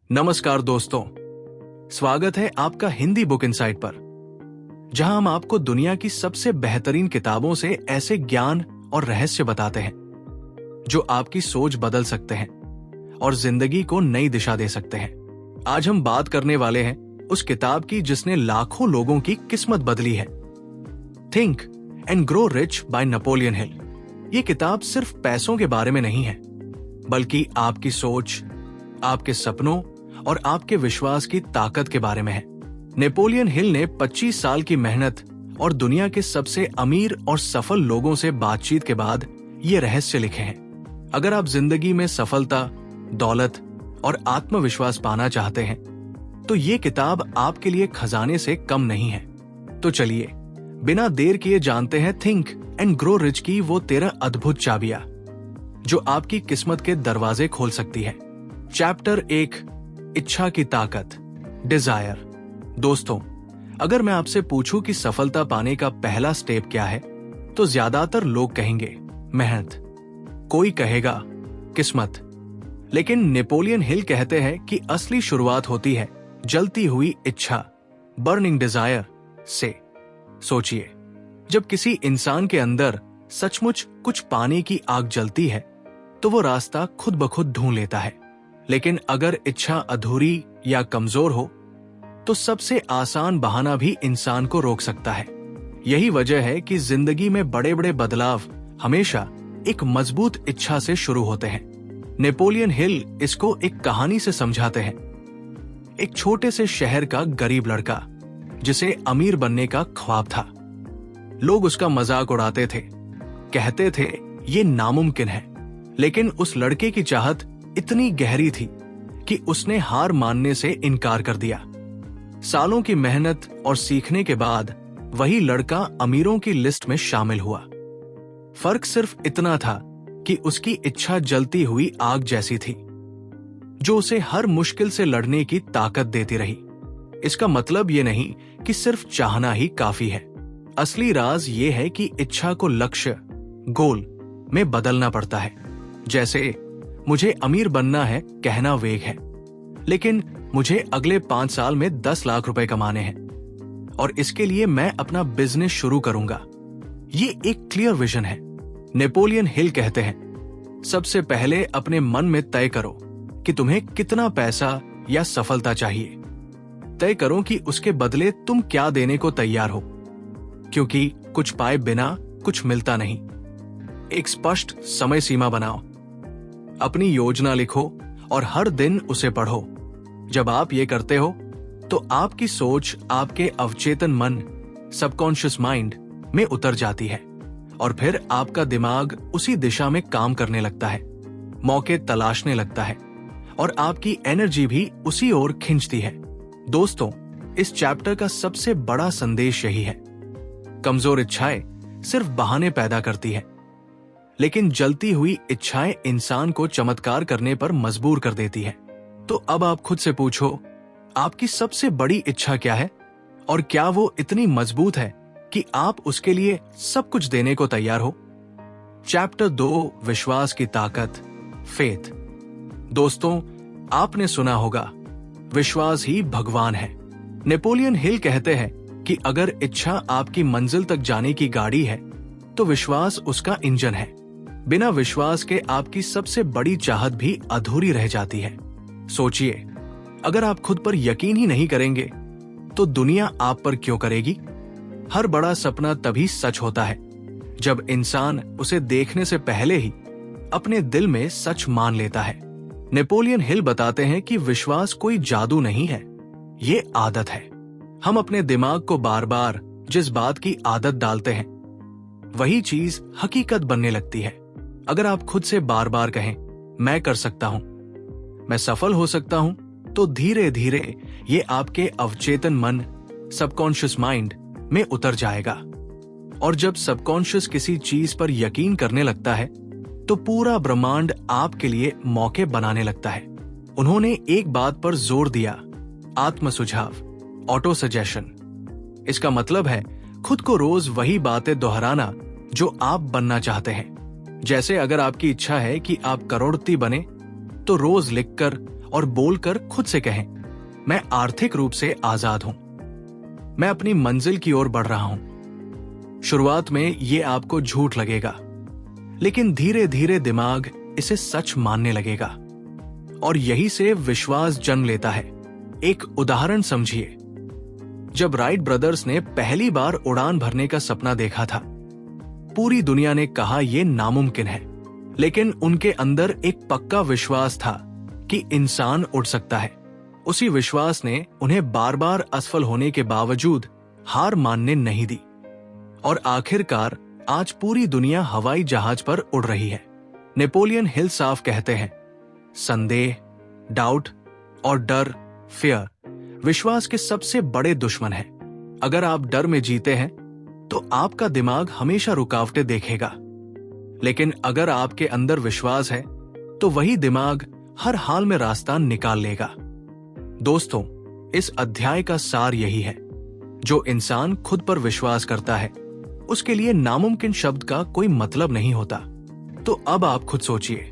नमस्कार दोस्तों, स्वागत है आपका हिंदी बुक इनसाइट पर, जहां हम आपको दुनिया की सबसे बेहतरीन किताबों से ऐसे ज्ञान और रहस्य बताते हैं जो आपकी सोच बदल सकते हैं और जिंदगी को नई दिशा दे सकते हैं। आज हम बात करने वाले हैं उस किताब की जिसने लाखों लोगों की किस्मत बदली है, think and grow rich by Napoleon Hill. ये किताब सिर्फ पैसों के बारे में नहीं है, बल्कि आपकी सोच, आपके सपनों और आपके विश्वास की ताकत के बारे में है। नेपोलियन हिल ने 25 साल की मेहनत और दुनिया के सबसे अमीर और सफल लोगों से बातचीत के बाद ये रहस्य लिखे हैं। अगर आप जिंदगी में सफलता, दौलत और आत्मविश्वास पाना चाहते हैं, तो ये किताब आपके लिए खजाने से कम नहीं है। तो चलिए बिना देर किए जानते हैं थिंक एंड ग्रो रिच की वो 13 अद्भुत चाबियां जो आपकी किस्मत के दरवाजे खोल सकती है। चैप्टर 1, इच्छा की ताकत, डिजायर। दोस्तों, अगर मैं आपसे पूछूं कि सफलता पाने का पहला स्टेप क्या है, तो ज्यादातर लोग कहेंगे मेहनत, कोई कहेगा किस्मत। लेकिन नेपोलियन हिल कहते हैं कि असली शुरुआत होती है जलती हुई इच्छा, बर्निंग डिजायर से। सोचिए, जब किसी इंसान के अंदर सचमुच कुछ पाने की आग जलती है, तो वो रास्ता खुद ब खुद ढूंढ लेता है। लेकिन अगर इच्छा अधूरी या कमजोर हो, तो सबसे आसान बहाना भी इंसान को रोक सकता है। यही वजह है कि जिंदगी में बड़े बड़े बदलाव हमेशा एक मजबूत इच्छा से शुरू होते हैं। नेपोलियन हिल इसको एक कहानी से समझाते हैं। एक छोटे से शहर का गरीब लड़का जिसे अमीर बनने का ख्वाब था। लोग उसका मजाक उड़ाते थे, कहते थे ये नामुमकिन है। लेकिन उस लड़के की चाहत इतनी गहरी थी कि उसने हार मानने से इनकार कर दिया। सालों की मेहनत और सीखने के बाद वही लड़का अमीरों की लिस्ट में शामिल हुआ। फर्क सिर्फ इतना था कि उसकी इच्छा जलती हुई आग जैसी थी, जो उसे हर मुश्किल से लड़ने की ताकत देती रही। इसका मतलब ये नहीं कि सिर्फ चाहना ही काफी है। असली राज ये है कि इच्छा को लक्ष्य, गोल में बदलना पड़ता है। जैसे मुझे अमीर बनना है कहना वेग है, लेकिन मुझे अगले 5 साल में 10 लाख रुपए कमाने हैं और इसके लिए मैं अपना बिजनेस शुरू करूंगा। ये एक क्लियर विजन है। नेपोलियन हिल कहते हैं, सबसे पहले अपने मन में तय करो कि तुम्हें कितना पैसा या सफलता चाहिए। तय करो कि उसके बदले तुम क्या देने को तैयार हो, क्योंकि कुछ पाए बिना कुछ मिलता नहीं। एक स्पष्ट समय सीमा बनाओ, अपनी योजना लिखो और हर दिन उसे पढ़ो। जब आप ये करते हो, तो आपकी सोच आपके अवचेतन मन, सबकॉन्शियस माइंड में उतर जाती है और फिर आपका दिमाग उसी दिशा में काम करने लगता है, मौके तलाशने लगता है और आपकी एनर्जी भी उसी ओर खिंचती है। दोस्तों, इस चैप्टर का सबसे बड़ा संदेश यही है, कमजोर इच्छाएं सिर्फ बहाने पैदा करती है, लेकिन जलती हुई इच्छाएं इंसान को चमत्कार करने पर मजबूर कर देती है। तो अब आप खुद से पूछो, आपकी सबसे बड़ी इच्छा क्या है और क्या वो इतनी मजबूत है कि आप उसके लिए सब कुछ देने को तैयार हो। चैप्टर 2, विश्वास की ताकत, फेथ। दोस्तों, आपने सुना होगा विश्वास ही भगवान है। नेपोलियन हिल कहते हैं कि अगर इच्छा आपकी मंजिल तक जाने की गाड़ी है, तो विश्वास उसका इंजन है। बिना विश्वास के आपकी सबसे बड़ी चाहत भी अधूरी रह जाती है। सोचिए, अगर आप खुद पर यकीन ही नहीं करेंगे, तो दुनिया आप पर क्यों करेगी। हर बड़ा सपना तभी सच होता है जब इंसान उसे देखने से पहले ही अपने दिल में सच मान लेता है। नेपोलियन हिल बताते हैं कि विश्वास कोई जादू नहीं है, ये आदत है। हम अपने दिमाग को बार बार जिस बात की आदत डालते हैं, वही चीज हकीकत बनने लगती है। अगर आप खुद से बार बार कहें, मैं कर सकता हूं, मैं सफल हो सकता हूं, तो धीरे धीरे ये आपके अवचेतन मन, सबकॉन्शियस माइंड में उतर जाएगा। और जब सबकॉन्शियस किसी चीज पर यकीन करने लगता है, तो पूरा ब्रह्मांड आपके लिए मौके बनाने लगता है। उन्होंने एक बात पर जोर दिया, आत्म सुझाव, ऑटो सजेशन। इसका मतलब है खुद को रोज वही बातें दोहराना जो आप बनना चाहते हैं। जैसे अगर आपकी इच्छा है कि आप करोड़पति बने, तो रोज लिखकर और बोलकर खुद से कहें, मैं आर्थिक रूप से आजाद हूं, मैं अपनी मंजिल की ओर बढ़ रहा हूं। शुरुआत में ये आपको झूठ लगेगा, लेकिन धीरे धीरे दिमाग इसे सच मानने लगेगा और यही से विश्वास जन्म लेता है। एक उदाहरण समझिए। जब राइट ब्रदर्स ने पहली बार उड़ान भरने का सपना देखा था, पूरी दुनिया ने कहा यह नामुमकिन है, लेकिन उनके अंदर एक पक्का विश्वास था कि इंसान उड़ सकता है। उसी विश्वास ने उन्हें बार बार असफल होने के बावजूद हार मानने नहीं दी और आखिरकार आज पूरी दुनिया हवाई जहाज पर उड़ रही है। नेपोलियन हिल साफ कहते हैं, संदेह, डाउट और डर, फियर, विश्वास के सबसे बड़े दुश्मन हैं। अगर आप डर में जीते हैं तो आपका दिमाग हमेशा रुकावटें देखेगा, लेकिन अगर आपके अंदर विश्वास है तो वही दिमाग हर हाल में रास्ता निकाल लेगा। दोस्तों, इस अध्याय का सार यही है, जो इंसान खुद पर विश्वास करता है उसके लिए नामुमकिन शब्द का कोई मतलब नहीं होता। तो अब आप खुद सोचिए,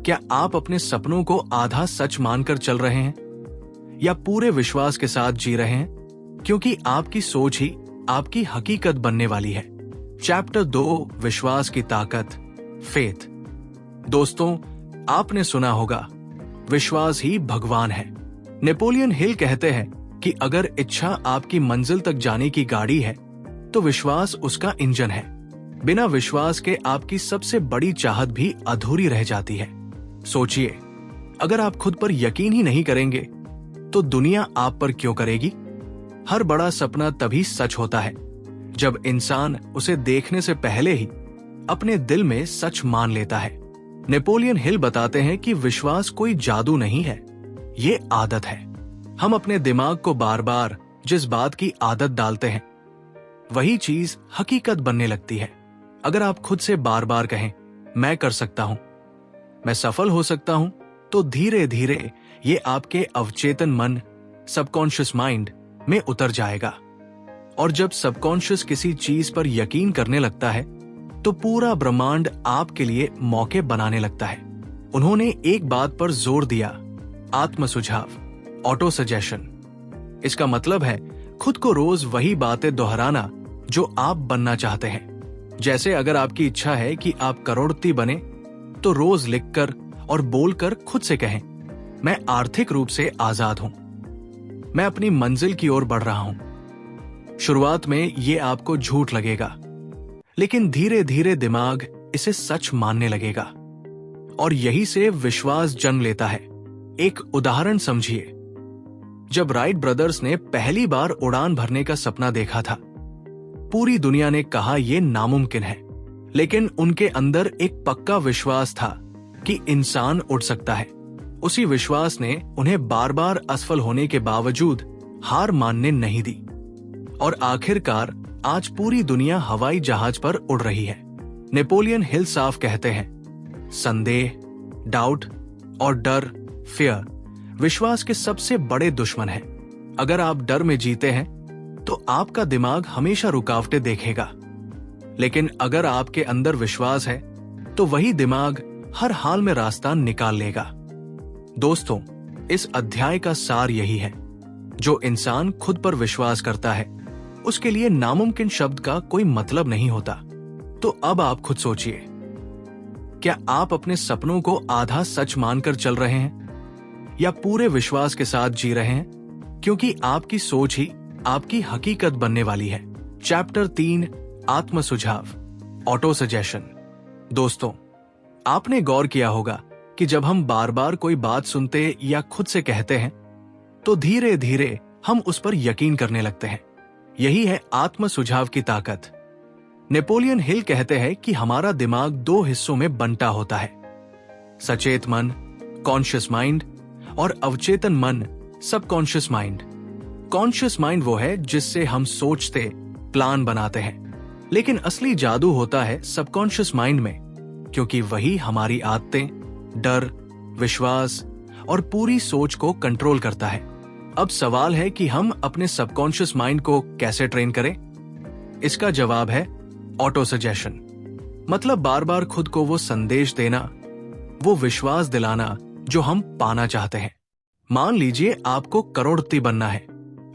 क्या आप अपने सपनों को आधा सच मानकर चल रहे हैं या पूरे विश्वास के साथ जी रहे हैं? क्योंकि आपकी सोच ही आपकी हकीकत बनने वाली है। चैप्टर 2, विश्वास की ताकत, फेथ। दोस्तों, आपने सुना होगा, विश्वास ही भगवान है। नेपोलियन हिल कहते हैं कि अगर इच्छा आपकी मंजिल तक जाने की गाड़ी है तो विश्वास उसका इंजन है। बिना विश्वास के आपकी सबसे बड़ी चाहत भी अधूरी रह जाती है। सोचिए, अगर आप खुद पर यकीन ही नहीं करेंगे तो दुनिया आप पर क्यों करेगी? हर बड़ा सपना तभी सच होता है जब इंसान उसे देखने से पहले ही अपने दिल में सच मान लेता है। नेपोलियन हिल बताते हैं कि विश्वास कोई जादू नहीं है, ये आदत है। हम अपने दिमाग को बार बार जिस बात की आदत डालते हैं वही चीज हकीकत बनने लगती है। अगर आप खुद से बार बार कहें, मैं कर सकता हूं, मैं सफल हो सकता हूं, तो धीरे धीरे ये आपके अवचेतन मन, सबकॉन्शियस माइंड में उतर जाएगा। और जब सबकॉन्शियस किसी चीज पर यकीन करने लगता है तो पूरा ब्रह्मांड आपके लिए मौके बनाने लगता है। उन्होंने एक बात पर जोर दिया, आत्म सुझाव, ऑटो सजेशन। इसका मतलब है खुद को रोज वही बातें दोहराना जो आप बनना चाहते हैं। जैसे अगर आपकी इच्छा है कि आप करोड़पति बने तो रोज लिखकर और बोलकर खुद से कहें, मैं आर्थिक रूप से आजाद हूं, मैं अपनी मंजिल की ओर बढ़ रहा हूं। शुरुआत में ये आपको झूठ लगेगा, लेकिन धीरे धीरे दिमाग इसे सच मानने लगेगा और यही से विश्वास जन्म लेता है। एक उदाहरण समझिए। जब राइट ब्रदर्स ने पहली बार उड़ान भरने का सपना देखा था, पूरी दुनिया ने कहा यह नामुमकिन है, लेकिन उनके अंदर एक पक्का विश्वास था कि इंसान उड़ सकता है। उसी विश्वास ने उन्हें बार बार असफल होने के बावजूद हार मानने नहीं दी और आखिरकार आज पूरी दुनिया हवाई जहाज पर उड़ रही है। नेपोलियन हिल साफ कहते हैं, संदेह, डाउट और डर, फियर, विश्वास के सबसे बड़े दुश्मन हैं। अगर आप डर में जीते हैं तो आपका दिमाग हमेशा रुकावटें देखेगा, लेकिन अगर आपके अंदर विश्वास है तो वही दिमाग हर हाल में रास्ता निकाल लेगा। दोस्तों, इस अध्याय का सार यही है, जो इंसान खुद पर विश्वास करता है उसके लिए नामुमकिन शब्द का कोई मतलब नहीं होता। तो अब आप खुद सोचिए, क्या आप अपने सपनों को आधा सच मानकर चल रहे हैं या पूरे विश्वास के साथ जी रहे हैं? क्योंकि आपकी सोच ही आपकी हकीकत बनने वाली है। चैप्टर 3, आत्म सुझाव, ऑटो सजेशन। दोस्तों, आपने गौर किया होगा कि जब हम बार बार कोई बात सुनते या खुद से कहते हैं तो धीरे धीरे हम उस पर यकीन करने लगते हैं। यही है आत्म सुझाव की ताकत। नेपोलियन हिल कहते हैं कि हमारा दिमाग 2 हिस्सों में बंटा होता है, सचेत मन, कॉन्शियस माइंड, और अवचेतन मन, सबकॉन्शियस माइंड। कॉन्शियस माइंड वो है जिससे हम सोचते, प्लान बनाते हैं, लेकिन असली जादू होता है सबकॉन्शियस माइंड में, क्योंकि वही हमारी आदतें, डर, विश्वास और पूरी सोच को कंट्रोल करता है। अब सवाल है कि हम अपने सबकॉन्शियस माइंड को कैसे ट्रेन करें? इसका जवाब है ऑटो सजेशन। मतलब बार बार खुद को वो संदेश देना, वो विश्वास दिलाना जो हम पाना चाहते हैं। मान लीजिए आपको करोड़पति बनना है।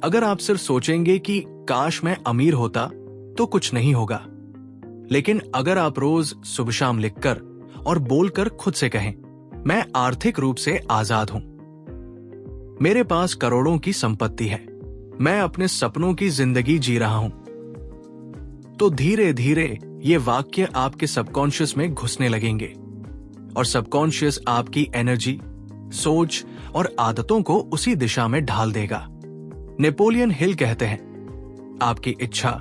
अगर आप सिर्फ सोचेंगे कि काश मैं अमीर होता, तो कुछ नहीं होगा। लेकिन अगर आप रोज सुबह शाम लिखकर और बोलकर खुद से कहें, मैं आर्थिक रूप से आजाद हूं, मेरे पास करोड़ों की संपत्ति है, मैं अपने सपनों की जिंदगी जी रहा हूं, तो धीरे धीरे ये वाक्य आपके सबकॉन्शियस में घुसने लगेंगे और सबकॉन्शियस आपकी एनर्जी, सोच और आदतों को उसी दिशा में ढाल देगा। नेपोलियन हिल कहते हैं, आपकी इच्छा,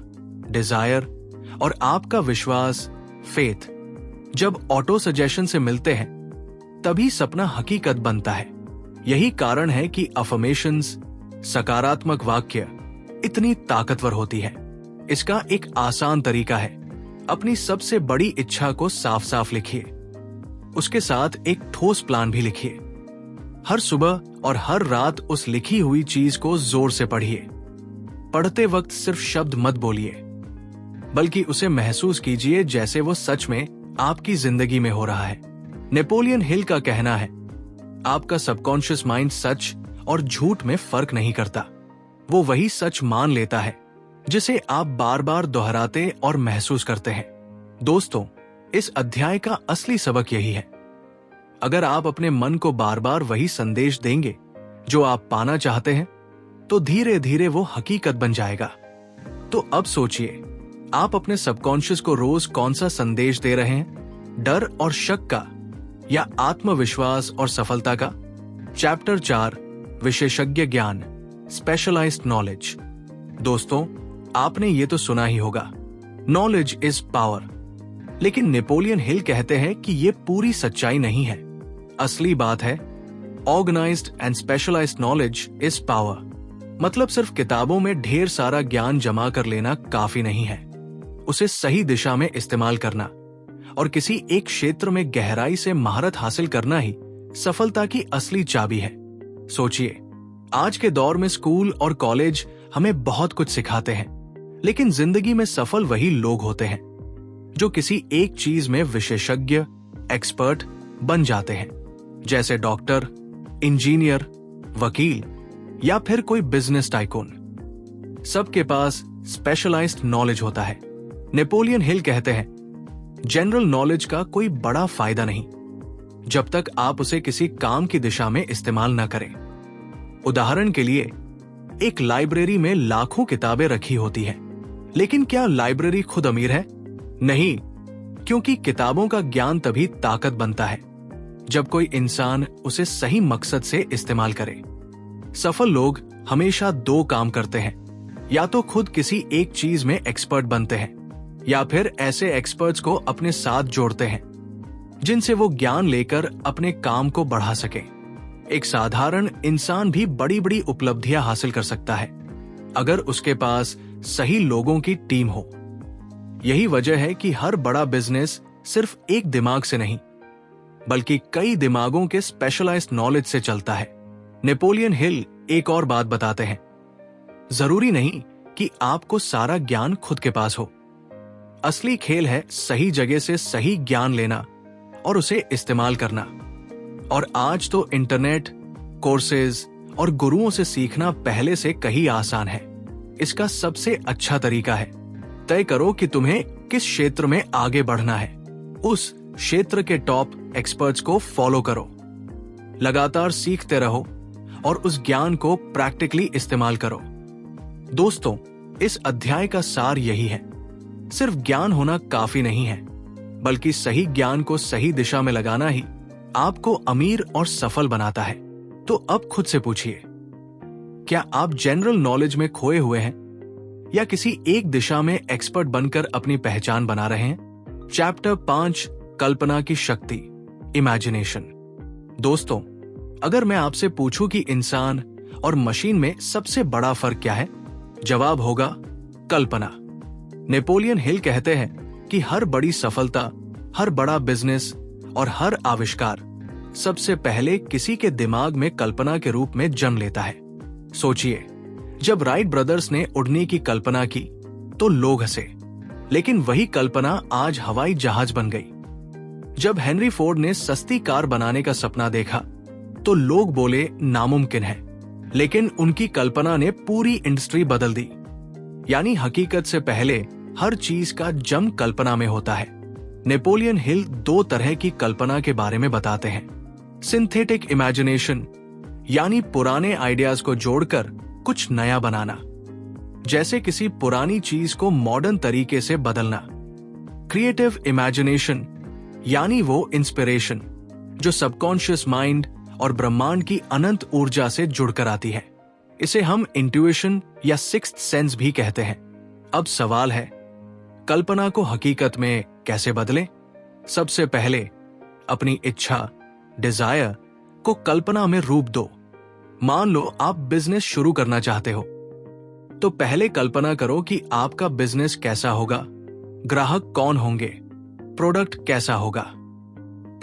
डिजायर और आपका विश्वास, फेथ, जब ऑटो सजेशन से मिलते हैं तभी सपना हकीकत बनता है। यही कारण है कि अफर्मेशंस, सकारात्मक वाक्य इतनी ताकतवर होती है। इसका एक आसान तरीका है, अपनी सबसे बड़ी इच्छा को साफ साफ लिखिए। उसके साथ एक ठोस प्लान भी लिखिए। हर सुबह और हर रात उस लिखी हुई चीज को जोर से पढ़िए। पढ़ते वक्त सिर्फ शब्द मत बोलिए, बल्कि उसे महसूस कीजिए जैसे वो सच में आपकी जिंदगी में हो रहा है। नेपोलियन हिल का कहना है, आपका सबकॉन्शियस माइंड सच और झूठ में फर्क नहीं करता। वो वही सच मान लेता है जिसे आप बार बार दोहराते और महसूस करते हैं। दोस्तों, इस अध्याय का असली सबक यही है। अगर आप अपने मन को बार बार वही संदेश देंगे जो आप पाना चाहते हैं, तो धीरे धीरे वो हकीकत बन जाएगा। तो अब सोचिए, आप अपने सबकॉन्शियस को रोज कौन सा संदेश दे रहे हैं? डर और शक का, या आत्मविश्वास और सफलता का? चैप्टर 4, विशेषज्ञ ज्ञान, स्पेशलाइज्ड नॉलेज। दोस्तों, आपने ये तो सुना ही होगा, नॉलेज इज पावर। लेकिन नेपोलियन हिल कहते हैं कि ये पूरी सच्चाई नहीं है। असली बात है, organised and specialised knowledge is power. मतलब सिर्फ किताबों में ढेर सारा ज्ञान जमा कर लेना काफी नहीं है। उसे सही दिशा में इस्तेमाल करना और किसी एक क्षेत्र में गहराई से महारत हासिल करना ही सफलता की असली चाबी है। सोचिए, आज के दौर में स्कूल और कॉलेज हमें बहुत कुछ सिखाते हैं, लेकिन जिंदगी में सफल वही लोग होते हैं जो किसी एक चीज में विशेषज्ञ, एक्सपर्ट बन जाते हैं, जैसे डॉक्टर, इंजीनियर, वकील या फिर कोई बिजनेस टाइकून। सबके पास स्पेशलाइज्ड नॉलेज होता है। नेपोलियन हिल कहते हैं, जनरल नॉलेज का कोई बड़ा फायदा नहीं जब तक आप उसे किसी काम की दिशा में इस्तेमाल न करें। उदाहरण के लिए, एक लाइब्रेरी में लाखों किताबें रखी होती हैं, लेकिन क्या लाइब्रेरी खुद अमीर है? नहीं, क्योंकि किताबों का ज्ञान तभी ताकत बनता है जब कोई इंसान उसे सही मकसद से इस्तेमाल करे। सफल लोग हमेशा दो काम करते हैं, या तो खुद किसी एक चीज में एक्सपर्ट बनते हैं, या फिर ऐसे एक्सपर्ट्स को अपने साथ जोड़ते हैं जिनसे वो ज्ञान लेकर अपने काम को बढ़ा सके। एक साधारण इंसान भी बड़ी बड़ी उपलब्धियां हासिल कर सकता है अगर उसके पास सही लोगों की टीम हो। यही वजह है कि हर बड़ा बिजनेस सिर्फ एक दिमाग से नहीं, बल्कि कई दिमागों के स्पेशलाइज्ड नॉलेज से चलता है। नेपोलियन हिल एक और बात बताते हैं, जरूरी नहीं कि आपको सारा ज्ञान खुद के पास हो। असली खेल है सही जगह से सही ज्ञान लेना और उसे इस्तेमाल करना। और आज तो इंटरनेट, कोर्सेज और गुरुओं से सीखना पहले से कहीं आसान है। इसका सबसे अच्छा तरीका है, तय करो कि तुम्हें किस क्षेत्र में आगे बढ़ना है। उस क्षेत्र के टॉप एक्सपर्ट्स को फॉलो करो, लगातार सीखते रहो और उस ज्ञान को प्रैक्टिकली इस्तेमाल करो। दोस्तों, इस अध्याय का सार यही है, सिर्फ ज्ञान होना काफी नहीं है, बल्कि सही ज्ञान को सही दिशा में लगाना ही आपको अमीर और सफल बनाता है। तो अब खुद से पूछिए, क्या आप जनरल नॉलेज में खोए हुए हैं या किसी एक दिशा में एक्सपर्ट बनकर अपनी पहचान बना रहे हैं? चैप्टर 5, कल्पना की शक्ति, इमेजिनेशन। दोस्तों, अगर मैं आपसे पूछूं कि इंसान और मशीन में सबसे बड़ा फर्क क्या है, जवाब होगा कल्पना। नेपोलियन हिल कहते हैं कि हर बड़ी सफलता, हर बड़ा बिजनेस और हर आविष्कार सबसे पहले किसी के दिमाग में कल्पना के रूप में जन्म लेता है। सोचिए, जब राइट ब्रदर्स ने उड़ने की कल्पना की तो लोग हंसे, लेकिन वही कल्पना आज हवाई जहाज बन गई। जब हेनरी फोर्ड ने सस्ती कार बनाने का सपना देखा तो लोग बोले नामुमकिन है, लेकिन उनकी कल्पना ने पूरी इंडस्ट्री बदल दी। यानी हकीकत से पहले हर चीज का जन्म कल्पना में होता है। नेपोलियन हिल 2 तरह की कल्पना के बारे में बताते हैं। सिंथेटिक इमेजिनेशन, यानी पुराने आइडियाज को जोड़कर कुछ नया बनाना, जैसे किसी पुरानी चीज को मॉडर्न तरीके से बदलना। क्रिएटिव इमेजिनेशन, यानी वो इंस्पिरेशन जो सबकॉन्शियस माइंड और ब्रह्मांड की अनंत ऊर्जा से जुड़कर आती है। इसे हम इंट्यूशन या सिक्स्थ सेंस भी कहते हैं। अब सवाल है, कल्पना को हकीकत में कैसे बदलें? सबसे पहले अपनी इच्छा, डिजायर को कल्पना में रूप दो। मान लो आप बिजनेस शुरू करना चाहते हो, तो पहले कल्पना करो कि आपका बिजनेस कैसा होगा, ग्राहक कौन होंगे, प्रोडक्ट कैसा होगा।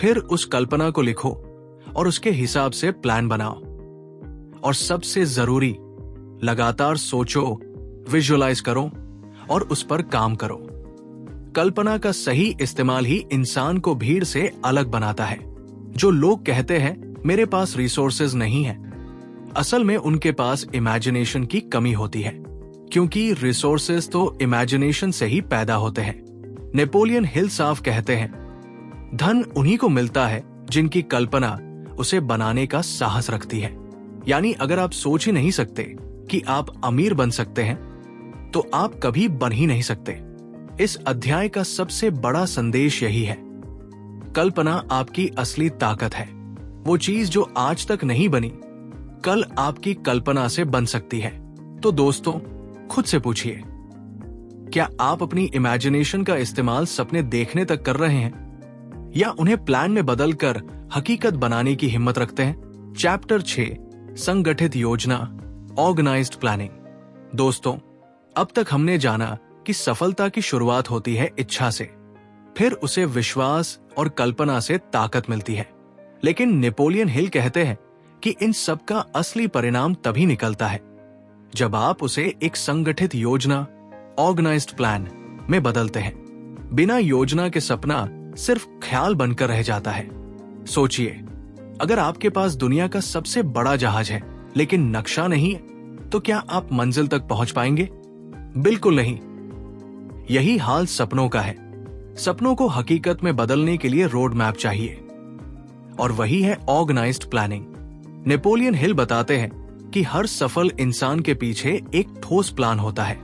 फिर उस कल्पना को लिखो और उसके हिसाब से प्लान बनाओ। और सबसे जरूरी, लगातार सोचो, विजुअलाइज करो और उस पर काम करो। कल्पना का सही इस्तेमाल ही इंसान को भीड़ से अलग बनाता है। जो लोग कहते हैं मेरे पास रिसोर्सेज नहीं है, असल में उनके पास इमेजिनेशन की कमी होती है, क्योंकि रिसोर्सेज तो इमेजिनेशन से ही पैदा होते हैं। नेपोलियन हिल साफ कहते हैं, धन उन्हीं को मिलता है जिनकी कल्पना उसे बनाने का साहस रखती है। यानी अगर आप सोच ही नहीं सकते कि आप अमीर बन सकते हैं, तो आप कभी बन ही नहीं सकते। इस अध्याय का सबसे बड़ा संदेश यही है, कल्पना आपकी असली ताकत है। वो चीज जो आज तक नहीं बनी, कल आपकी कल्पना से बन सकती है। तो दोस्तों, खुद से पूछिए, क्या आप अपनी इमेजिनेशन का इस्तेमाल सपने देखने तक कर रहे हैं, या उन्हें प्लान में बदलकर हकीकत बनाने की हिम्मत रखते हैं? चैप्टर 6, संगठित योजना, ऑर्गेनाइज्ड प्लानिंग। दोस्तों, अब तक हमने जाना कि सफलता की शुरुआत होती है इच्छा से, फिर उसे विश्वास और कल्पना से ताकत मिलती है। लेकिन नेपोलियन हिल कहते हैं कि इन सब का असली परिणाम तभी निकलता है जब आप उसे एक संगठित योजना, ऑर्गेनाइज्ड प्लान में बदलते हैं। बिना योजना के सपना सिर्फ ख्याल बनकर रह जाता है। सोचिए, अगर आपके पास दुनिया का सबसे बड़ा जहाज है लेकिन नक्शा नहीं है, तो क्या आप मंजिल तक पहुंच पाएंगे? बिल्कुल नहीं। यही हाल सपनों का है। सपनों को हकीकत में बदलने के लिए रोड मैप चाहिए, और वही है ऑर्गेनाइज्ड प्लानिंग। नेपोलियन हिल बताते हैं कि हर सफल इंसान के पीछे एक ठोस प्लान होता है,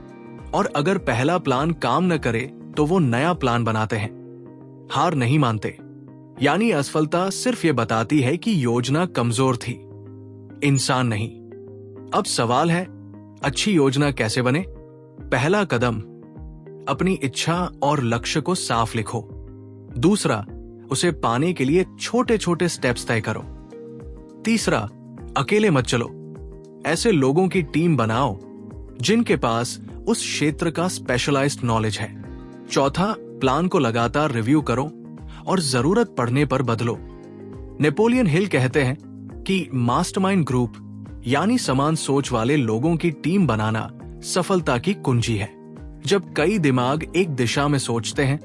और अगर पहला प्लान काम न करे तो वो नया प्लान बनाते हैं। हार नहीं मानते। यानी असफलता सिर्फ ये बताती है कि योजना कमजोर थी, इंसान नहीं। अब सवाल है, अच्छी योजना कैसे बने? पहला कदम, अपनी इच्छा और लक्ष्य को साफ लिखो। दूसरा, उसे पाने के लिए छोटे छोटे स्टेप्स तय करो। तीसरा, अकेले मत चलो, ऐसे लोगों की टीम बनाओ जिनके पास उस क्षेत्र का स्पेशलाइज्ड नॉलेज है। चौथा, प्लान को लगातार रिव्यू करो और जरूरत पड़ने पर बदलो। नेपोलियन हिल कहते हैं कि मास्टरमाइंड ग्रुप, यानी समान सोच वाले लोगों की टीम बनाना सफलता की कुंजी है। जब कई दिमाग एक दिशा में सोचते हैं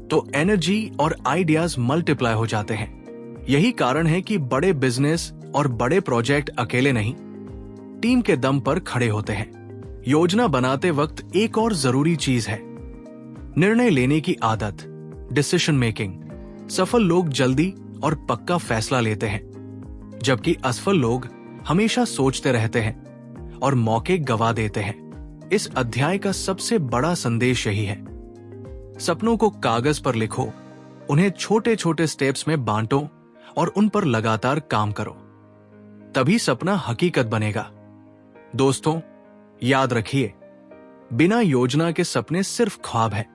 तो एनर्जी और आइडियाज मल्टीप्लाई हो जाते हैं। यही कारण है कि बड़े बिजनेस और बड़े प्रोजेक्ट अकेले नहीं, टीम के दम पर खड़े होते हैं। योजना बनाते वक्त एक और जरूरी चीज है, निर्णय लेने की आदत, डिसीजन मेकिंग। सफल लोग जल्दी और पक्का फैसला लेते हैं, जबकि असफल लोग हमेशा सोचते रहते हैं और मौके गवा देते हैं। इस अध्याय का सबसे बड़ा संदेश यही है, सपनों को कागज पर लिखो, उन्हें छोटे छोटे स्टेप्स में बांटो और उन पर लगातार काम करो, तभी सपना हकीकत बनेगा। दोस्तों, याद रखिए, बिना योजना के सपने सिर्फ ख्वाब है,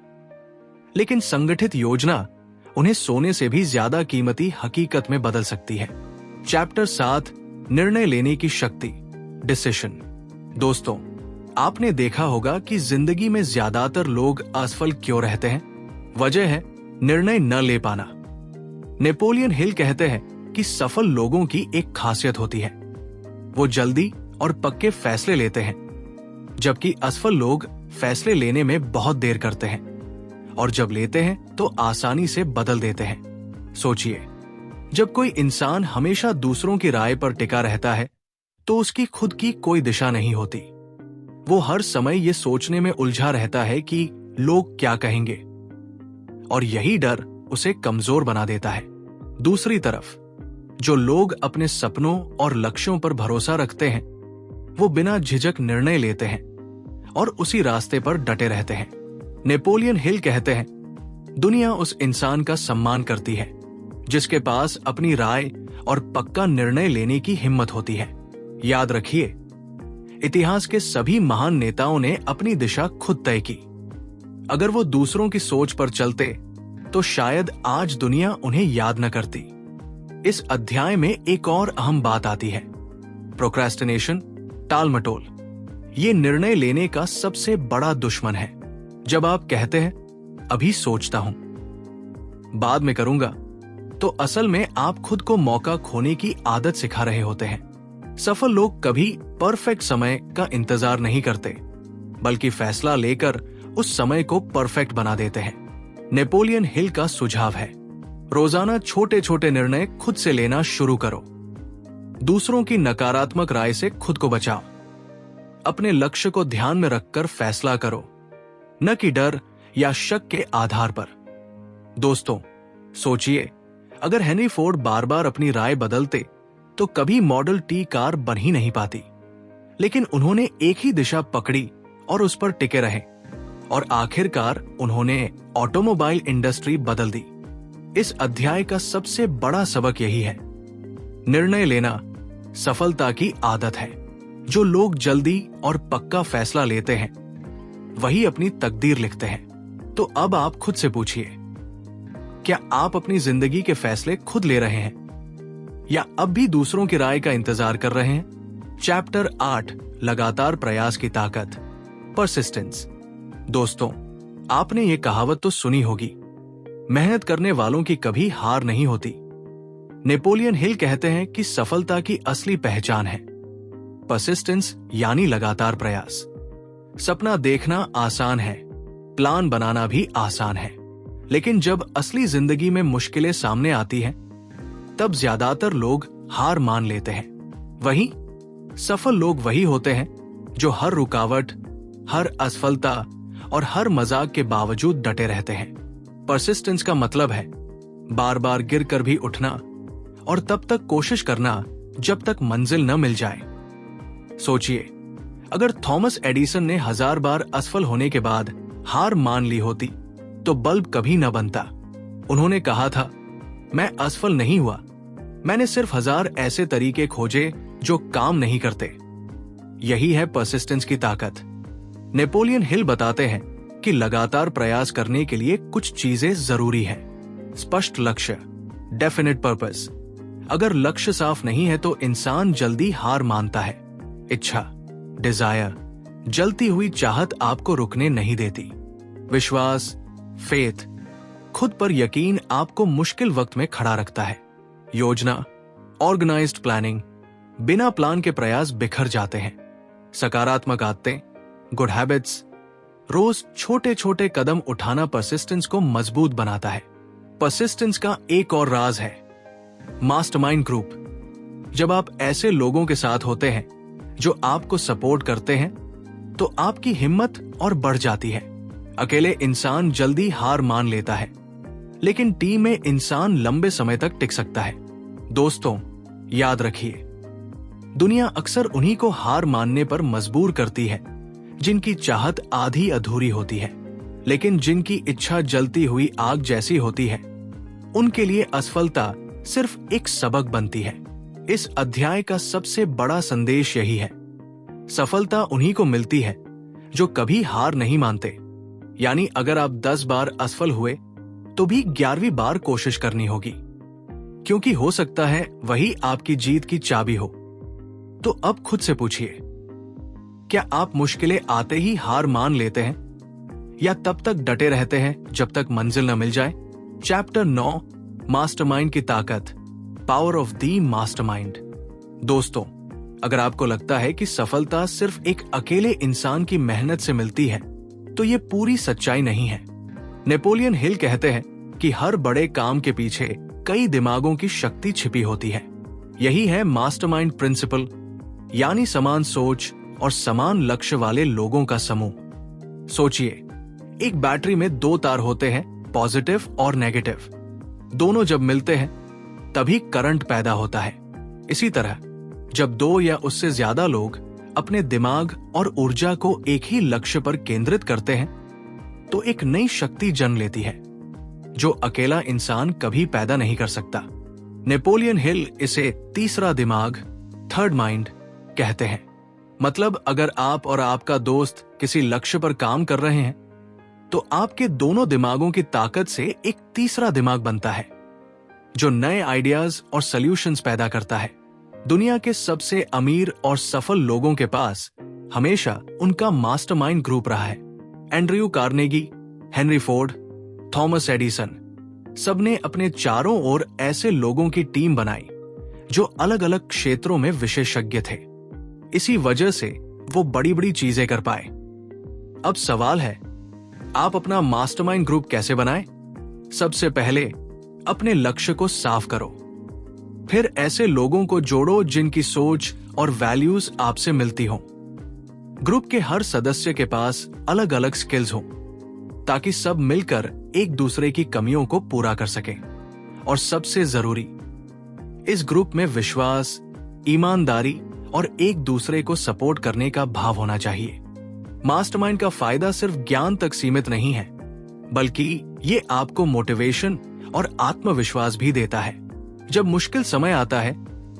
लेकिन संगठित योजना उन्हें सोने से भी ज्यादा कीमती हकीकत में बदल सकती है। चैप्टर 7, निर्णय लेने की शक्ति, डिसीजन। दोस्तों, आपने देखा होगा कि जिंदगी में ज्यादातर लोग असफल क्यों रहते हैं? वजह है निर्णय न ले पाना। नेपोलियन हिल कहते हैं कि सफल लोगों की एक खासियत होती है, वो जल्दी और पक्के फैसले लेते हैं, जबकि असफल लोग फैसले लेने में बहुत देर करते हैं और जब लेते हैं तो आसानी से बदल देते हैं। सोचिए, जब कोई इंसान हमेशा दूसरों की राय पर टिका रहता है तो उसकी खुद की कोई दिशा नहीं होती। वो हर समय ये सोचने में उलझा रहता है कि लोग क्या कहेंगे, और यही डर उसे कमजोर बना देता है। दूसरी तरफ जो लोग अपने सपनों और लक्ष्यों पर भरोसा रखते हैं वो बिना झिझक निर्णय लेते हैं और उसी रास्ते पर डटे रहते हैं। नेपोलियन हिल कहते हैं, दुनिया उस इंसान का सम्मान करती है जिसके पास अपनी राय और पक्का निर्णय लेने की हिम्मत होती है। याद रखिए, इतिहास के सभी महान नेताओं ने अपनी दिशा खुद तय की। अगर वो दूसरों की सोच पर चलते तो शायद आज दुनिया उन्हें याद न करती। इस अध्याय में एक और अहम बात आती है, प्रोक्रेस्टिनेशन, टालमटोल। ये निर्णय लेने का सबसे बड़ा दुश्मन है। जब आप कहते हैं अभी सोचता हूं, बाद में करूंगा, तो असल में आप खुद को मौका खोने की आदत सिखा रहे होते हैं। सफल लोग कभी परफेक्ट समय का इंतजार नहीं करते, बल्कि फैसला लेकर उस समय को परफेक्ट बना देते हैं। नेपोलियन हिल का सुझाव है, रोजाना छोटे छोटे निर्णय खुद से लेना शुरू करो। दूसरों की नकारात्मक राय से खुद को बचाओ। अपने लक्ष्य को ध्यान में रखकर फैसला करो, न कि डर या शक के आधार पर। दोस्तों, सोचिए, अगर हेनरी फोर्ड बार बार अपनी राय बदलते तो कभी मॉडल टी कार बन ही नहीं पाती। लेकिन उन्होंने एक ही दिशा पकड़ी और उस पर टिके रहे, और आखिरकार उन्होंने ऑटोमोबाइल इंडस्ट्री बदल दी। इस अध्याय का सबसे बड़ा सबक यही है, निर्णय लेना सफलता की आदत है। जो लोग जल्दी और पक्का फैसला लेते हैं वही अपनी तकदीर लिखते हैं। तो अब आप खुद से पूछिए, क्या आप अपनी जिंदगी के फैसले खुद ले रहे हैं या अब भी दूसरों की राय का इंतजार कर रहे हैं? चैप्टर 8, लगातार प्रयास की ताकत, परसिस्टेंस। दोस्तों, आपने ये कहावत तो सुनी होगी, मेहनत करने वालों की कभी हार नहीं होती। नेपोलियन हिल कहते हैं कि सफलता की असली पहचान है परसिस्टेंस, यानी लगातार प्रयास। सपना देखना आसान है, प्लान बनाना भी आसान है, लेकिन जब असली जिंदगी में मुश्किलें सामने आती हैं, तब ज्यादातर लोग हार मान लेते हैं। वहीं सफल लोग वही होते हैं जो हर रुकावट, हर असफलता और हर मजाक के बावजूद डटे रहते हैं। परसिस्टेंस का मतलब है बार बार गिर कर भी उठना और तब तक कोशिश करना जब तक मंजिल न मिल जाए। सोचिए, अगर थॉमस एडिसन ने 1000 बार असफल होने के बाद हार मान ली होती तो बल्ब कभी न बनता। उन्होंने कहा था, मैं असफल नहीं हुआ, मैंने सिर्फ 1000 ऐसे तरीके खोजे जो काम नहीं करते। यही है परसिस्टेंस की ताकत। नेपोलियन हिल बताते हैं कि लगातार प्रयास करने के लिए कुछ चीजें जरूरी है। स्पष्ट लक्ष्य, डेफिनेट पर्पस। अगर लक्ष्य साफ नहीं है तो इंसान जल्दी हार मानता है। इच्छा, डिजायर, जलती हुई चाहत आपको रुकने नहीं देती। विश्वास, फेथ, खुद पर यकीन आपको मुश्किल वक्त में खड़ा रखता है। योजना, ऑर्गेनाइज्ड प्लानिंग। बिना प्लान के प्रयास बिखर जाते हैं। सकारात्मक आदतें, गुड हैबिट्स। रोज छोटे छोटे कदम उठाना परसिस्टेंस को मजबूत बनाता है। परसिस्टेंस का एक और राज है, मास्टरमाइंड ग्रुप। जब आप ऐसे लोगों के साथ होते हैं जो आपको सपोर्ट करते हैं तो आपकी हिम्मत और बढ़ जाती है। अकेले इंसान जल्दी हार मान लेता है, लेकिन टीम में इंसान लंबे समय तक टिक सकता है। दोस्तों, याद रखिए, दुनिया अक्सर उन्हीं को हार मानने पर मजबूर करती है जिनकी चाहत आधी अधूरी होती है, लेकिन जिनकी इच्छा जलती हुई आग जैसी होती है, उनके लिए असफलता सिर्फ एक सबक बनती है। इस अध्याय का सबसे बड़ा संदेश यही है, सफलता उन्हीं को मिलती है जो कभी हार नहीं मानते। यानी अगर आप 10 बार असफल हुए तो भी 11वीं बार कोशिश करनी होगी, क्योंकि हो सकता है वही आपकी जीत की चाबी हो। तो अब खुद से पूछिए, क्या आप मुश्किलें आते ही हार मान लेते हैं या तब तक डटे रहते हैं जब तक मंजिल न मिल जाए? चैप्टर 9, मास्टरमाइंड की ताकत, पावर ऑफ द मास्टरमाइंड। दोस्तों, अगर आपको लगता है कि सफलता सिर्फ एक अकेले इंसान की मेहनत से मिलती है तो ये पूरी सच्चाई नहीं है। नेपोलियन हिल कहते हैं कि हर बड़े काम के पीछे कई दिमागों की शक्ति छिपी होती है। यही है मास्टरमाइंड प्रिंसिपल, यानी समान सोच और समान लक्ष्य वाले लोगों का समूह। सोचिए, एक बैटरी में दो तार होते हैं, पॉजिटिव और नेगेटिव। दोनों जब मिलते हैं तभी करंट पैदा होता है। इसी तरह जब दो या उससे ज्यादा लोग अपने दिमाग और ऊर्जा को एक ही लक्ष्य पर केंद्रित करते हैं तो एक नई शक्ति जन्म लेती है जो अकेला इंसान कभी पैदा नहीं कर सकता। नेपोलियन हिल इसे तीसरा दिमाग, थर्ड माइंड कहते हैं। मतलब अगर आप और आपका दोस्त किसी लक्ष्य पर काम कर रहे हैं तो आपके दोनों दिमागों की ताकत से एक तीसरा दिमाग बनता है जो नए आइडियाज और सॉल्यूशंस पैदा करता है। दुनिया के सबसे अमीर और सफल लोगों के पास हमेशा उनका मास्टरमाइंड ग्रुप रहा है। Andrew Carnegie, Henry Ford, Thomas Edison, सबने अपने चारों ओर ऐसे लोगों की टीम बनाई जो अलग अलग क्षेत्रों में विशेषज्ञ थे। इसी वजह से वो बड़ी बड़ी चीजें कर पाए। अब सवाल है, आप अपना मास्टरमाइंड ग्रुप कैसे बनाएं? सबसे पहले अपने लक्ष्य को साफ करो, फिर ऐसे लोगों को जोड़ो जिनकी सोच और वैल्यूज आपसे मिलती हों। ग्रुप के हर सदस्य के पास अलग अलग स्किल्स हों ताकि सब मिलकर एक दूसरे की कमियों को पूरा कर सकें। और सबसे जरूरी, इस ग्रुप में विश्वास, ईमानदारी और एक दूसरे को सपोर्ट करने का भाव होना चाहिए। मास्टरमाइंड का फायदा सिर्फ ज्ञान तक सीमित नहीं है, बल्कि ये आपको मोटिवेशन और आत्मविश्वास भी देता है। जब मुश्किल समय आता है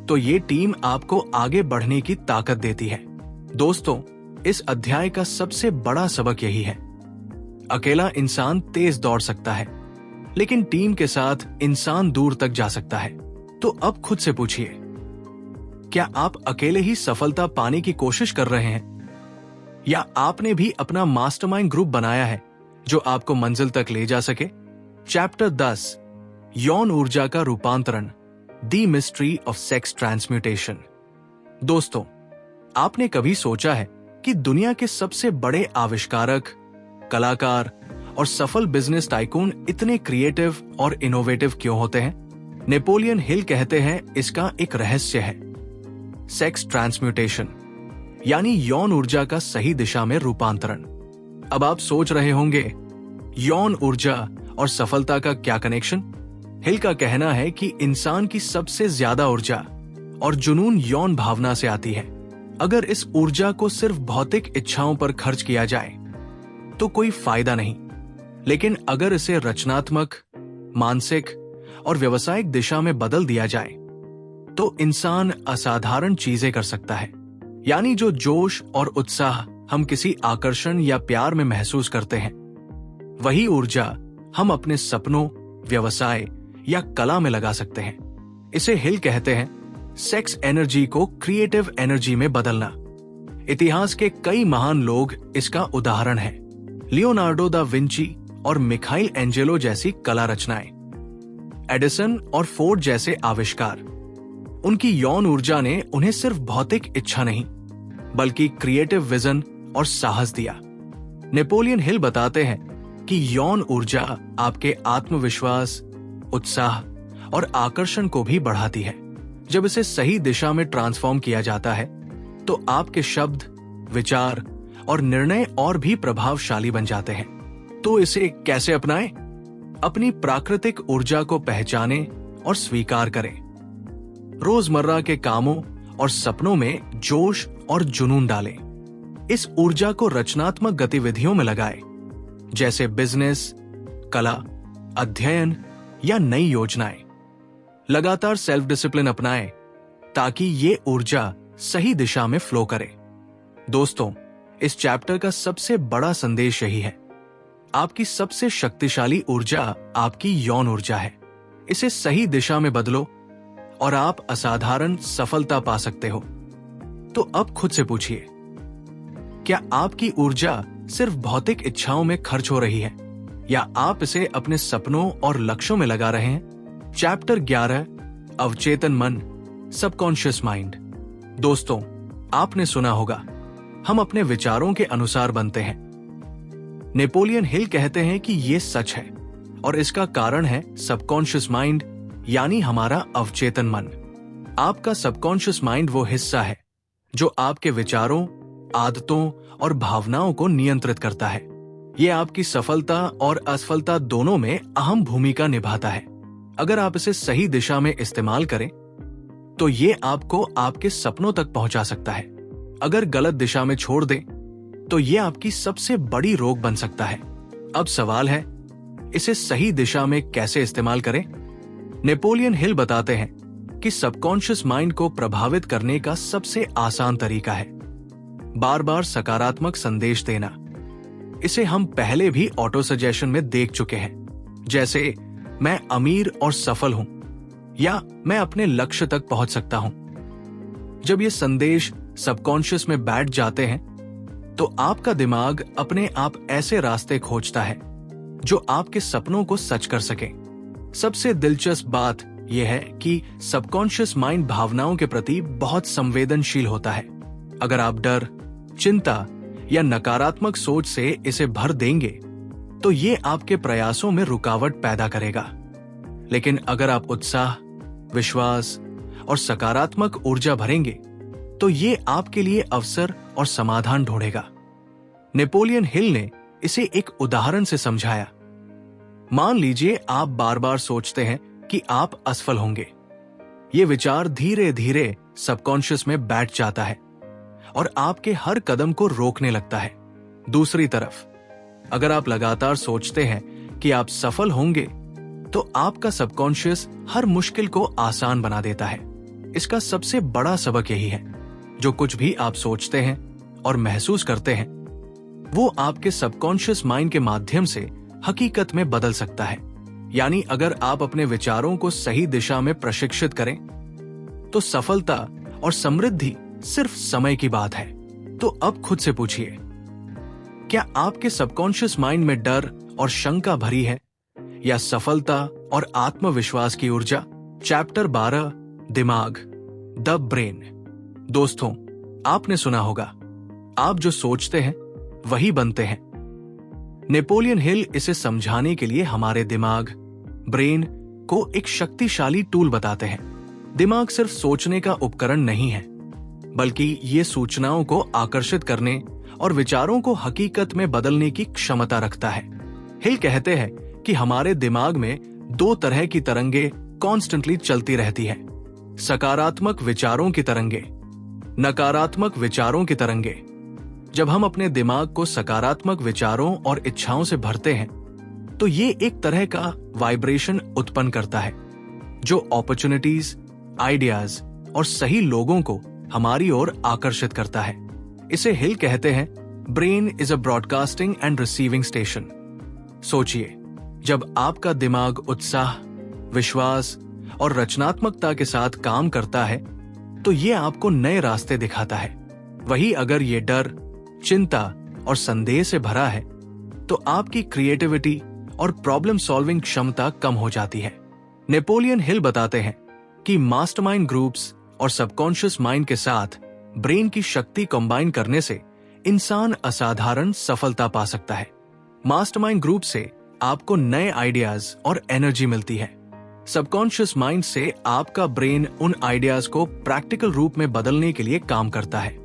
तो ये टीम आपको आगे बढ़ने की ताकत देती है। दोस्तों, इस अध्याय का सबसे बड़ा सबक यही है, अकेला इंसान तेज दौड़ सकता है, लेकिन टीम के साथ इंसान दूर तक जा सकता है। तो अब खुद से पूछिए, क्या आप अकेले ही सफलता पाने की कोशिश कर रहे हैं, या आपने भी अपना मास्टरमाइंड ग्रुप बनाया है जो आपको मंजिल तक ले जा सके? चैप्टर 10, यौन ऊर्जा का रूपांतरण, the mystery of sex transmutation. दोस्तों, आपने कभी सोचा है कि दुनिया के सबसे बड़े आविष्कारक, कलाकार और सफल बिजनेस टाइकून इतने क्रिएटिव और इनोवेटिव क्यों होते हैं? नेपोलियन हिल कहते हैं इसका एक रहस्य है सेक्स ट्रांसम्यूटेशन, यानी यौन ऊर्जा का सही दिशा में रूपांतरण। अब आप सोच रहे होंगे, यौन ऊर्जा और सफलता का क्या कनेक्शन? हिल का कहना है कि इंसान की सबसे ज्यादा ऊर्जा और जुनून यौन भावना से आती है। अगर इस ऊर्जा को सिर्फ भौतिक इच्छाओं पर खर्च किया जाए तो कोई फायदा नहीं, लेकिन अगर इसे रचनात्मक, मानसिक और व्यवसायिक दिशा में बदल दिया जाए तो इंसान असाधारण चीजें कर सकता है। यानी जो जोश और उत्साह हम किसी आकर्षण या प्यार में महसूस करते हैं, वही ऊर्जा हम अपने सपनों, व्यवसाय या कला में लगा सकते हैं। इसे हिल कहते हैं सेक्स एनर्जी को क्रिएटिव एनर्जी में बदलना। इतिहास के कई महान लोग इसका उदाहरण हैं। लियोनार्डो दा विंची और मिखाइल एंजेलो जैसी कला रचनाएं, एडिसन और फोर्ड जैसे आविष्कार, उनकी यौन ऊर्जा ने उन्हें सिर्फ भौतिक इच्छा नहीं बल्कि क्रिएटिव विजन और साहस दिया। नेपोलियन हिल बताते हैं कि यौन ऊर्जा आपके आत्मविश्वास, उत्साह और आकर्षण को भी बढ़ाती है। जब इसे सही दिशा में ट्रांसफॉर्म किया जाता है तो आपके शब्द, विचार और निर्णय और भी प्रभावशाली बन जाते हैं। तो इसे कैसे अपनाएं? अपनी प्राकृतिक ऊर्जा को पहचानें और स्वीकार करें। रोजमर्रा के कामों और सपनों में जोश और जुनून डालें। इस ऊर्जा को रचनात्मक गतिविधियों में लगाएं, जैसे बिजनेस, कला, अध्ययन या नई योजनाएं। लगातार सेल्फ डिसिप्लिन अपनाएं ताकि ये ऊर्जा सही दिशा में फ्लो करे। दोस्तों, इस चैप्टर का सबसे बड़ा संदेश यही है, आपकी सबसे शक्तिशाली ऊर्जा आपकी यौन ऊर्जा है। इसे सही दिशा में बदलो और आप असाधारण सफलता पा सकते हो। तो अब खुद से पूछिए, क्या आपकी ऊर्जा सिर्फ भौतिक इच्छाओं में खर्च हो रही है या आप इसे अपने सपनों और लक्ष्यों में लगा रहे हैं? चैप्टर 11, अवचेतन मन, सबकॉन्शियस माइंड। दोस्तों, आपने सुना होगा, हम अपने विचारों के अनुसार बनते हैं। नेपोलियन हिल कहते हैं कि यह सच है और इसका कारण है सबकॉन्शियस माइंड यानी हमारा अवचेतन मन। आपका सबकॉन्शियस माइंड वो हिस्सा है जो आपके विचारों, आदतों और भावनाओं को नियंत्रित करता है। ये आपकी सफलता और असफलता दोनों में अहम भूमिका निभाता है। अगर आप इसे सही दिशा में इस्तेमाल करें तो ये आपको आपके सपनों तक पहुंचा सकता है। अगर गलत दिशा में छोड़ दें तो ये आपकी सबसे बड़ी रोक बन सकता है। अब सवाल है, इसे सही दिशा में कैसे इस्तेमाल करें? नेपोलियन हिल बताते हैं कि सबकॉन्शियस माइंड को प्रभावित करने का सबसे आसान तरीका है बार बार सकारात्मक संदेश देना। इसे हम पहले भी ऑटो सजेशन में देख चुके हैं, जैसे मैं अमीर और सफल हूं या मैं अपने लक्ष्य तक पहुंच सकता हूं। जब ये संदेश सबकॉन्शियस में बैठ जाते हैं तो आपका दिमाग अपने आप ऐसे रास्ते खोजता है जो आपके सपनों को सच कर सके। सबसे दिलचस्प बात यह है कि सबकॉन्शियस माइंड भावनाओं के प्रति बहुत संवेदनशील होता है। अगर आप डर, चिंता या नकारात्मक सोच से इसे भर देंगे तो ये आपके प्रयासों में रुकावट पैदा करेगा। लेकिन अगर आप उत्साह, विश्वास और सकारात्मक ऊर्जा भरेंगे तो ये आपके लिए अवसर और समाधान ढूंढेगा। नेपोलियन हिल ने इसे एक उदाहरण से समझाया। मान लीजिए आप बार बार सोचते हैं कि आप असफल होंगे। ये विचार धीरे धीरे सबकॉन्शियस में बैठ जाता है और आपके हर कदम को रोकने लगता है। दूसरी तरफ, अगर आप लगातार सोचते हैं कि आप सफल होंगे तो आपका सबकॉन्शियस हर मुश्किल को आसान बना देता है। इसका सबसे बड़ा सबक यही है, जो कुछ भी आप सोचते हैं और महसूस करते हैं वो आपके सबकॉन्शियस माइंड के माध्यम से हकीकत में बदल सकता है। यानी अगर आप अपने विचारों को सही दिशा में प्रशिक्षित करें तो सफलता और समृद्धि सिर्फ समय की बात है। तो अब खुद से पूछिए, क्या आपके सबकॉन्शियस माइंड में डर और शंका भरी है या सफलता और आत्मविश्वास की ऊर्जा? चैप्टर 12, दिमाग, द ब्रेन। दोस्तों, आपने सुना होगा, आप जो सोचते हैं वही बनते हैं। नेपोलियन हिल इसे समझाने के लिए हमारे दिमाग, ब्रेन को एक शक्तिशाली टूल बताते हैं। दिमाग सिर्फ सोचने का उपकरण नहीं है, बल्कि ये सूचनाओं को आकर्षित करने और विचारों को हकीकत में बदलने की क्षमता रखता है। हिल कहते हैं कि हमारे दिमाग में दो तरह की तरंगे कॉन्स्टेंटली चलती रहती है, सकारात्मक विचारों की तरंगे, नकारात्मक विचारों की तरंगे। जब हम अपने दिमाग को सकारात्मक विचारों और इच्छाओं से भरते हैं तो ये एक तरह का वाइब्रेशन उत्पन्न करता है जो अपॉर्चुनिटीज, आइडियाज और सही लोगों को हमारी ओर आकर्षित करता है। इसे हिल कहते हैं, brain is a broadcasting and receiving station. सोचिए, जब आपका दिमाग उत्साह, विश्वास और रचनात्मकता के साथ काम करता है तो ये आपको नए रास्ते दिखाता है। वही अगर ये डर, चिंता और संदेह से भरा है तो आपकी क्रिएटिविटी और प्रॉब्लम सॉल्विंग क्षमता कम हो जाती है। नेपोलियन हिल बताते हैं कि मास्टरमाइंड ग्रुप्स और सबकॉन्शियस माइंड के साथ ब्रेन की शक्ति कंबाइन करने से इंसान असाधारण सफलता पा सकता है। मास्टरमाइंड ग्रुप से आपको नए आइडियाज और एनर्जी मिलती है। सबकॉन्शियस माइंड से आपका ब्रेन उन आइडियाज को प्रैक्टिकल रूप में बदलने के लिए काम करता है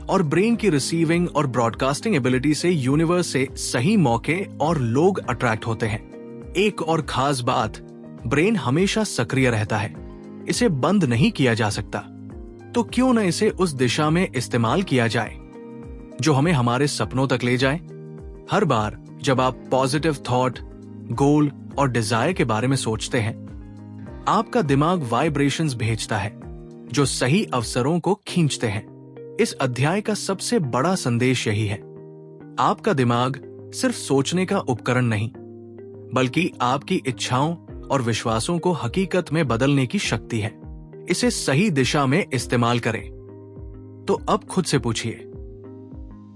और ब्रेन की रिसीविंग और ब्रॉडकास्टिंग एबिलिटी से यूनिवर्स से सही मौके और लोग अट्रैक्ट होते हैं। एक और खास बात, ब्रेन हमेशा सक्रिय रहता है, इसे बंद नहीं किया जा सकता। तो क्यों न इसे उस दिशा में इस्तेमाल किया जाए जो हमें हमारे सपनों तक ले जाए। हर बार जब आप पॉजिटिव थॉट, गोल और डिजायर के बारे में सोचते हैं, आपका दिमाग वाइब्रेशंस भेजता है जो सही अवसरों को खींचते हैं। इस अध्याय का सबसे बड़ा संदेश यही है, आपका दिमाग सिर्फ सोचने का उपकरण नहीं, बल्कि आपकी इच्छाओं और विश्वासों को हकीकत में बदलने की शक्ति है। इसे सही दिशा में इस्तेमाल करें। तो अब खुद से पूछिए,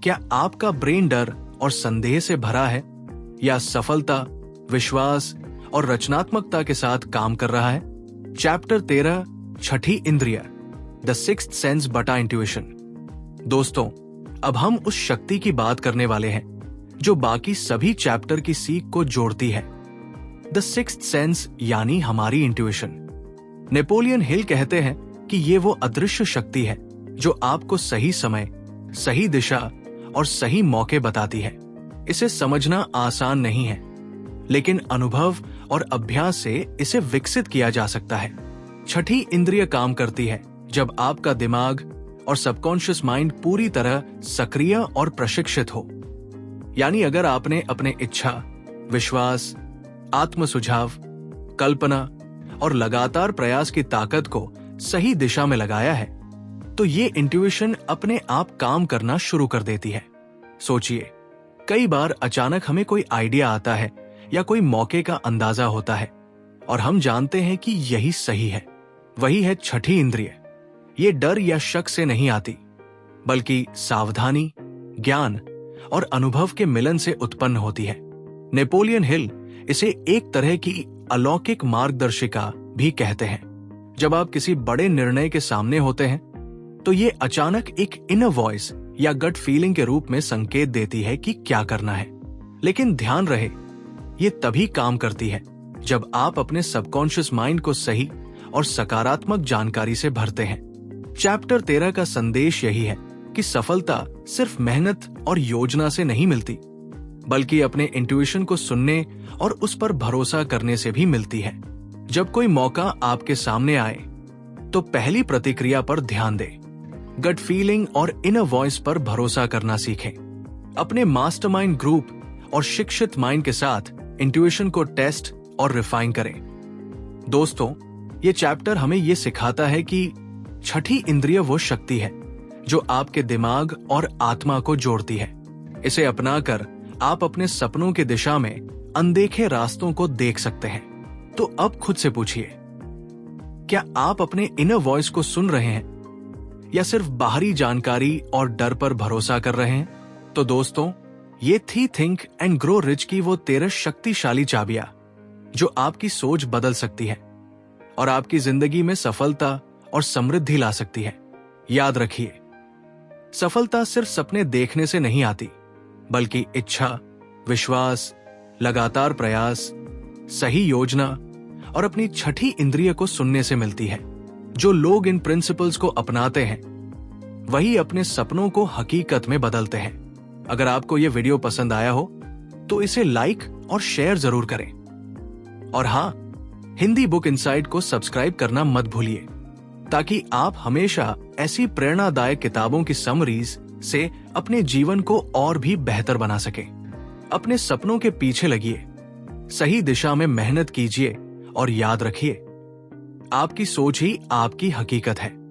क्या आपका ब्रेन डर और संदेह से भरा है या सफलता, विश्वास और रचनात्मकता के साथ काम कर रहा है? चैप्टर 13, छठी इंद्रिय, द सिक्स्थ सेंस बटा इंट्यूशन। दोस्तों, अब हम उस शक्ति की बात करने वाले हैं जो बाकी सभी चैप्टर की सीख को जोड़ती है। द सिक्स्थ सेंस यानी हमारी इंट्यूशन। नेपोलियन हिल कहते हैं कि ये वो अदृश्य शक्ति है जो आपको सही समय, सही दिशा और सही मौके बताती है। इसे समझना आसान नहीं है, लेकिन अनुभव और अभ्यास से इसे विकसित किया जा सकता है। छठी इंद्रिय काम करती है जब आपका दिमाग और सबकॉन्शियस माइंड पूरी तरह सक्रिय और प्रशिक्षित हो। यानी अगर आपने अपने इच्छा, विश्वास, आत्म सुझाव, कल्पना और लगातार प्रयास की ताकत को सही दिशा में लगाया है, तो ये इंट्यूशन अपने आप काम करना शुरू कर देती है। सोचिए, कई बार अचानक हमें कोई आइडिया आता है या कोई मौके का अंदाजा होता है और हम जानते हैं कि यही सही है। वही है छठी इंद्रिय। ये डर या शक से नहीं आती, बल्कि सावधानी, ज्ञान और अनुभव के मिलन से उत्पन्न होती है। नेपोलियन हिल इसे एक तरह की अलौकिक मार्गदर्शिका भी कहते हैं। जब आप किसी बड़े निर्णय के सामने होते हैं, तो ये अचानक एक इनर वॉइस या गट फीलिंग के रूप में संकेत देती है कि क्या करना है। लेकिन ध्यान रहे, ये तभी काम करती है जब आप अपने सबकॉन्शियस माइंड को सही और सकारात्मक जानकारी से भरते हैं। चैप्टर 13 का संदेश यही है कि सफलता सिर्फ मेहनत और योजना से नहीं मिलती, बल्कि अपने इंट्यूशन को सुनने और उस पर भरोसा करने से भी मिलती है। जब कोई मौका आपके सामने आए, तो पहली प्रतिक्रिया पर ध्यान दें। गट फीलिंग और इनर वॉइस पर भरोसा करना सीखें। अपने मास्टरमाइंड ग्रुप और शिक्षित माइंड के साथ इंट्यूशन को टेस्ट और रिफाइन करें। दोस्तों, ये चैप्टर हमें ये सिखाता है कि छठी इंद्रिय वो शक्ति है जो आपके दिमाग और आत्मा को जोड़ती है। इसे अपनाकर आप अपने सपनों की दिशा में अनदेखे रास्तों को देख सकते हैं। तो अब खुद से पूछिए, क्या आप अपने इनर वॉइस को सुन रहे हैं या सिर्फ बाहरी जानकारी और डर पर भरोसा कर रहे हैं? तो दोस्तों, ये थी थिंक एंड ग्रो रिच की वो 13 शक्तिशाली चाबियां जो आपकी सोच बदल सकती है और आपकी जिंदगी में सफलता और समृद्धि ला सकती है। याद रखिए, सफलता सिर्फ सपने देखने से नहीं आती, बल्कि इच्छा, विश्वास, लगातार प्रयास, सही योजना और अपनी छठी इंद्रिय को सुनने से मिलती है। जो लोग इन प्रिंसिपल्स को अपनाते हैं, वही अपने सपनों को हकीकत में बदलते हैं। अगर आपको यह वीडियो पसंद आया हो, तो इसे लाइक और शेयर जरूर करें। और हां, हिंदी बुक इनसाइट को सब्सक्राइब करना मत भूलिए, ताकि आप हमेशा ऐसी प्रेरणादायक किताबों की समरीज से अपने जीवन को और भी बेहतर बना सके। अपने सपनों के पीछे लगिए, सही दिशा में मेहनत कीजिए और याद रखिए, आपकी सोच ही आपकी हकीकत है।